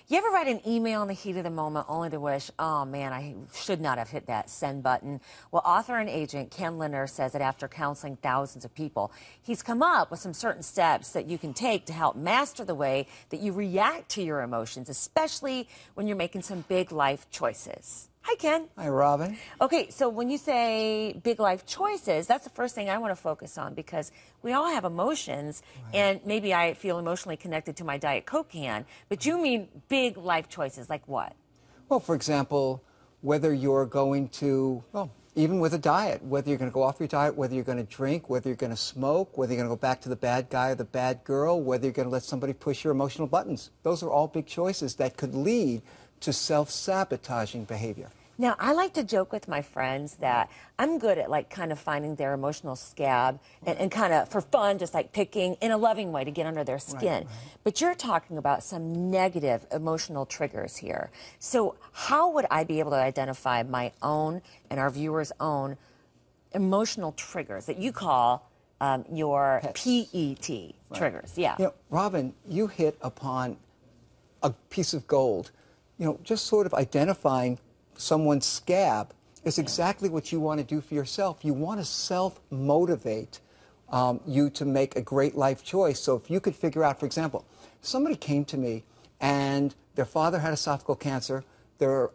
You ever write an email in the heat of the moment only to wish, oh man, I should not have hit that send button? Well, author and agent Ken Linner says that after counseling thousands of people, he's come up with some certain steps that you can take to help master the way that you react to your emotions, especially when you're making some big life choices. Hi, Ken. Hi, Robin. Okay, so when you say big life choices, that's the first thing I want to focus on because we all have emotions, and maybe I feel emotionally connected to my Diet Coke can, but you mean big life choices, like what? Well, for example, whether you're going to, well, even with a diet, whether you're going to go off your diet, whether you're going to drink, whether you're going to smoke, whether you're going to go back to the bad guy or the bad girl, whether you're going to let somebody push your emotional buttons. Those are all big choices that could lead to self-sabotaging behavior. Now, I like to joke with my friends that I'm good at like kind of finding their emotional scab and kind of for fun, just like picking in a loving way to get under their skin. But you're talking about some negative emotional triggers here. So how would I be able to identify my own and our viewers' own emotional triggers that you call your PET triggers? Yeah. You know, Robin, you hit upon a piece of gold. You know, just sort of identifying someone's scab is exactly what you want to do for yourself. You want to self-motivate you to make a great life choice. So if you could figure out, for example, somebody came to me and their father had esophageal cancer, their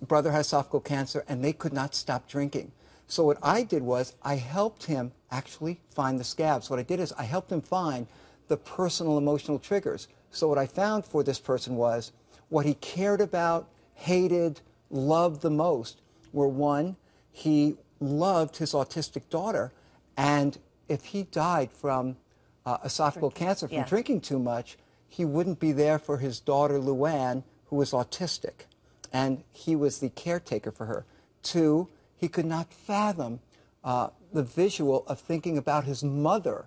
brother had esophageal cancer, and they could not stop drinking. So what I did was I helped him actually find the scabs. What I did is I helped him find the personal emotional triggers. So what I found for this person was what he cared about, hated, loved the most were, one, he loved his autistic daughter, and if he died from esophageal cancer from drinking too much, he wouldn't be there for his daughter Luann, who was autistic, and he was the caretaker for her. Two, he could not fathom the visual of thinking about his mother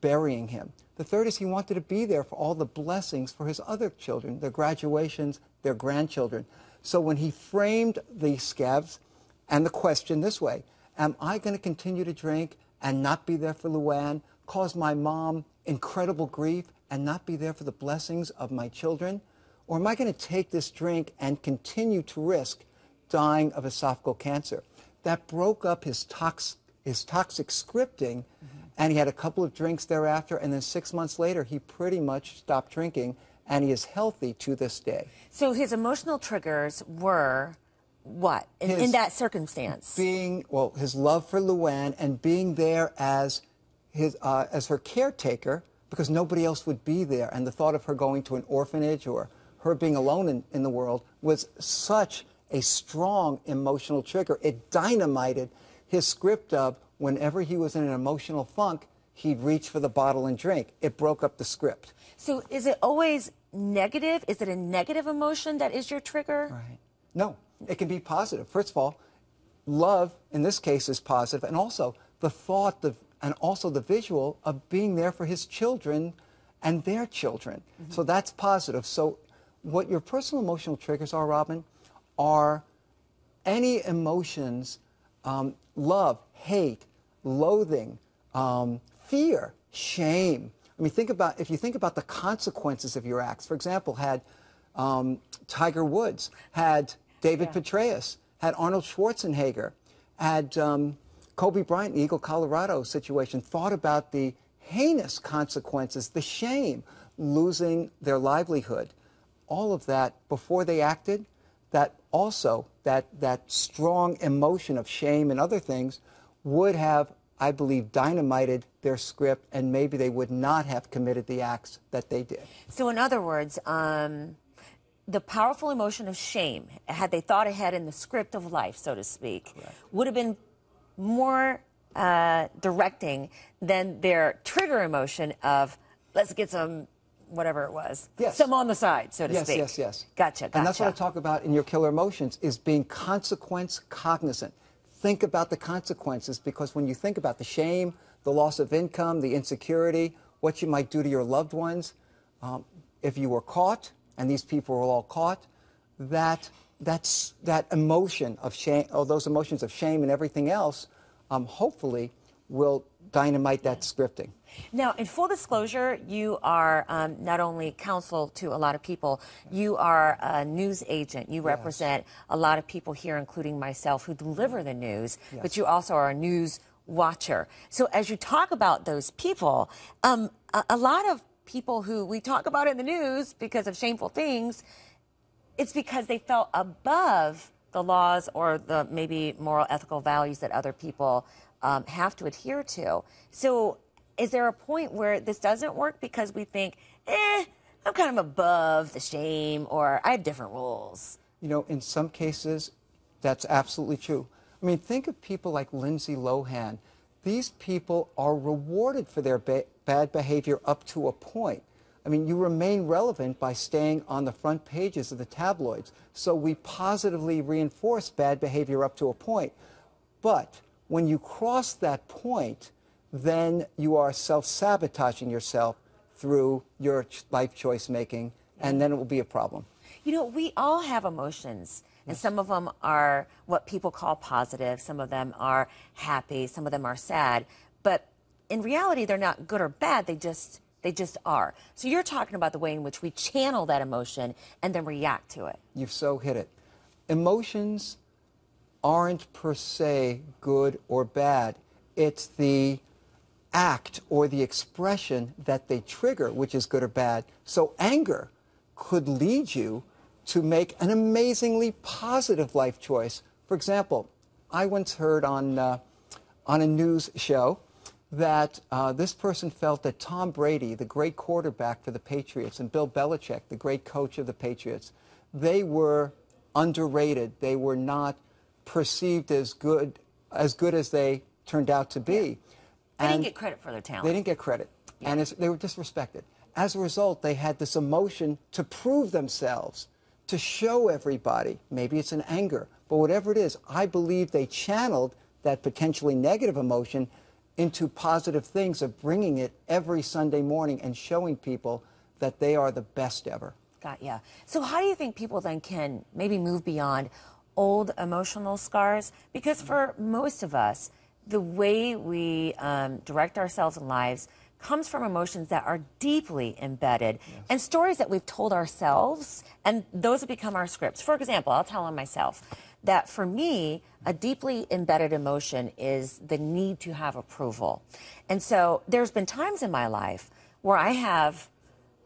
burying him. The third is he wanted to be there for all the blessings for his other children, their graduations, their grandchildren. So when he framed the scabs and the question this way, am I going to continue to drink and not be there for Luann, cause my mom incredible grief and not be there for the blessings of my children? Or am I going to take this drink and continue to risk dying of esophageal cancer? That broke up his toxic scripting, and he had a couple of drinks thereafter, and then 6 months later, he pretty much stopped drinking, and he is healthy to this day. So his emotional triggers were what in that circumstance? Well, his love for Luann and being there as her caretaker, because nobody else would be there, and the thought of her going to an orphanage or her being alone in the world was such a strong emotional trigger. It dynamited his script of whenever he was in an emotional funk, he'd reach for the bottle and drink. It broke up the script. So is it always negative? Is it a negative emotion that is your trigger? Right. No, it can be positive. First of all, love in this case is positive, and also the thought and also the visual of being there for his children and their children. So that's positive. So what your personal emotional triggers are, Robin, are any emotions, love, hate, loathing, fear, shame. I mean, if you think about the consequences of your acts. For example, had Tiger Woods, had David Petraeus, had Arnold Schwarzenegger, had Kobe Bryant, the Eagle, Colorado situation, thought about the heinous consequences, the shame, losing their livelihood, all of that before they acted, that also, that strong emotion of shame and other things would have, I believe, dynamited their script, and maybe they would not have committed the acts that they did. So in other words, the powerful emotion of shame, had they thought ahead in the script of life, so to speak, would have been more directing than their trigger emotion of, let's get some, whatever it was, some on the side, so to speak. Yes. Gotcha. And that's what I talk about in your killer emotions, is being consequence cognizant. Think about the consequences, because when you think about the shame, the loss of income, the insecurity, what you might do to your loved ones, if you were caught, and these people were all caught, that emotion of shame, or those emotions of shame and everything else, hopefully will dynamite that scripting. Now, in full disclosure, you are not only counsel to a lot of people, you are a news agent. You represent a lot of people here, including myself, who deliver the news, but you also are a news watcher. So as you talk about those people, a lot of people who we talk about in the news because of shameful things, it's because they felt above the laws or the maybe moral, ethical values that other people have to adhere to. So is there a point where this doesn't work because we think, I'm kind of above the shame, or I have different rules? You know, in some cases, that's absolutely true. I mean, think of people like Lindsay Lohan. These people are rewarded for their bad behavior up to a point. I mean, you remain relevant by staying on the front pages of the tabloids. So we positively reinforce bad behavior up to a point. But when you cross that point, then you are self-sabotaging yourself through your life choice making, and then it will be a problem. You know, we all have emotions, and some of them are what people call positive, some of them are happy, some of them are sad, but in reality, they're not good or bad, they just are. So you're talking about the way in which we channel that emotion and then react to it. You've so hit it. Emotions aren't per se good or bad. It's the act or the expression that they trigger, which is good or bad. So anger could lead you to make an amazingly positive life choice. For example, I once heard on a news show that this person felt that Tom Brady, the great quarterback for the Patriots, and Bill Belichick, the great coach of the Patriots, they were underrated. They were not perceived as good as they turned out to be. They didn't get credit for their talent. They didn't get credit, and they were disrespected. As a result, they had this emotion to prove themselves, to show everybody. Maybe it's an anger, but whatever it is, I believe they channeled that potentially negative emotion into positive things of bringing it every Sunday morning and showing people that they are the best ever. Got ya. So how do you think people then can maybe move beyond old emotional scars? Because for most of us, the way we direct ourselves in lives comes from emotions that are deeply embedded and stories that we've told ourselves, and those have become our scripts. For example, I'll tell on myself that for me, a deeply embedded emotion is the need to have approval. And so there's been times in my life where I have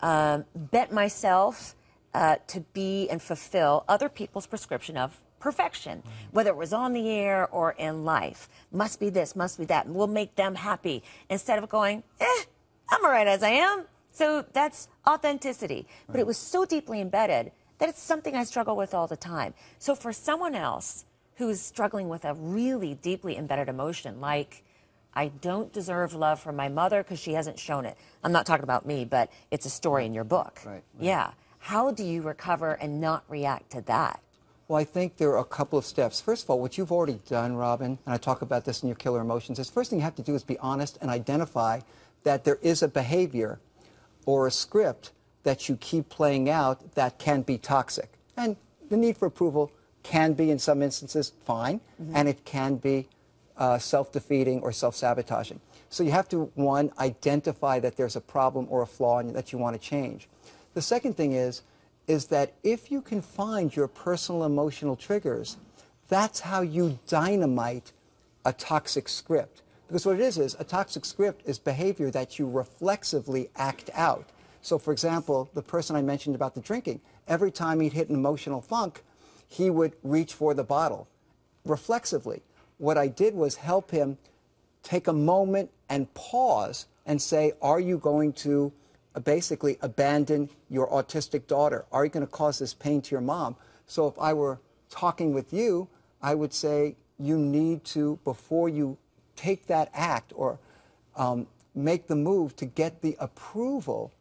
bet myself to be and fulfill other people's prescription of perfection, whether it was on the air or in life. Must be this, must be that, and we'll make them happy. Instead of going, I'm all right as I am. So that's authenticity. But it was so deeply embedded that it's something I struggle with all the time. So for someone else who's struggling with a really deeply embedded emotion, like, I don't deserve love from my mother because she hasn't shown it. I'm not talking about me, but it's a story in your book. Right. Yeah. How do you recover and not react to that? Well, I think there are a couple of steps. First of all, what you've already done, Robin, and I talk about this in your Killer Emotions, is first thing you have to do is be honest and identify that there is a behavior or a script that you keep playing out that can be toxic. And the need for approval can be, in some instances, fine, and it can be self-defeating or self-sabotaging. So you have to, one, identify that there's a problem or a flaw that you want to change. The second thing is that if you can find your personal emotional triggers, that's how you dynamite a toxic script. Because what it is a toxic script is behavior that you reflexively act out. So, for example, the person I mentioned about the drinking, every time he'd hit an emotional funk, he would reach for the bottle reflexively. What I did was help him take a moment and pause and say, are you going to basically abandon your autistic daughter? Are you going to cause this pain to your mom? So if I were talking with you, I would say you need to, before you take that act or make the move to get the approval,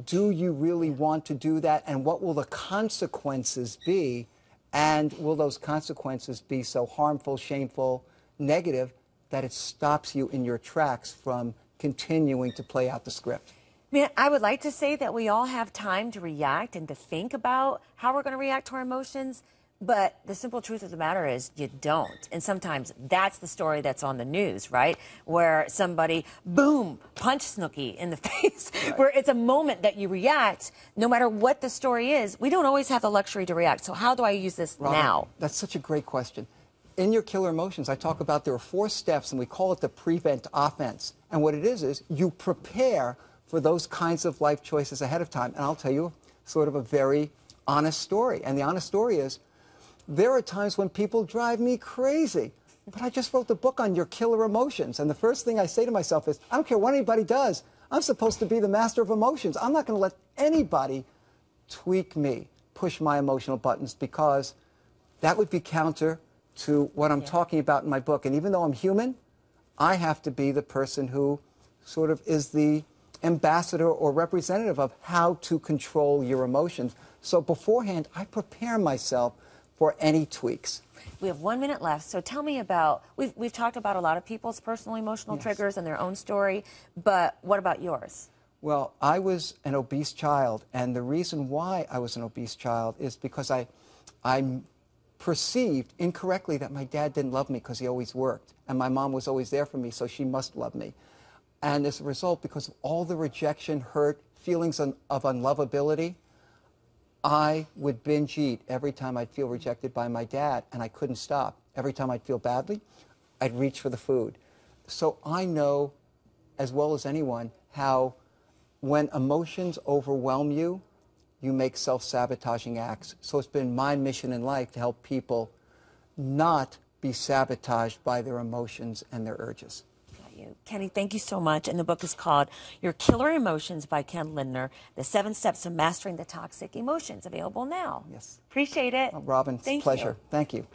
do you really want to do that? And what will the consequences be? And will those consequences be so harmful, shameful, negative that it stops you in your tracks from continuing to play out the script? I mean, I would like to say that we all have time to react and to think about how we're going to react to our emotions, But the simple truth of the matter is you don't. And sometimes that's the story that's on the news, right? Where somebody, boom, punch Snooki in the face. Right. Where it's a moment that you react, no matter what the story is. We don't always have the luxury to react. So how do I use this now? That's such a great question. In your Killer Emotions, I talk about there are 4 steps, and we call it the prevent offense. And what it is you prepare for those kinds of life choices ahead of time. And I'll tell you sort of a very honest story. And the honest story is, there are times when people drive me crazy, but I just wrote the book on your killer emotions. And the first thing I say to myself is, I don't care what anybody does. I'm supposed to be the master of emotions. I'm not going to let anybody tweak me, push my emotional buttons, because that would be counter to what I'm talking about in my book. And even though I'm human, I have to be the person who sort of is the ambassador or representative of how to control your emotions. So beforehand, I prepare myself for any tweaks. We have 1 minute left, so tell me about, we've talked about a lot of people's personal emotional triggers and their own story, but what about yours? Well, I was an obese child, and the reason why I was an obese child is because I perceived incorrectly that my dad didn't love me because he always worked, and my mom was always there for me, so she must love me. And as a result, because of all the rejection, hurt, feelings of unlovability, I would binge eat every time I'd feel rejected by my dad, and I couldn't stop. Every time I'd feel badly, I'd reach for the food. So I know, as well as anyone, how when emotions overwhelm you, you make self-sabotaging acts. So it's been my mission in life to help people not be sabotaged by their emotions and their urges. Kenny, thank you so much. And the book is called Your Killer Emotions by Ken Lindner, The 7 Steps to Mastering the Toxic Emotions, available now. Yes. Appreciate it. Robin, it's a pleasure. Thank you.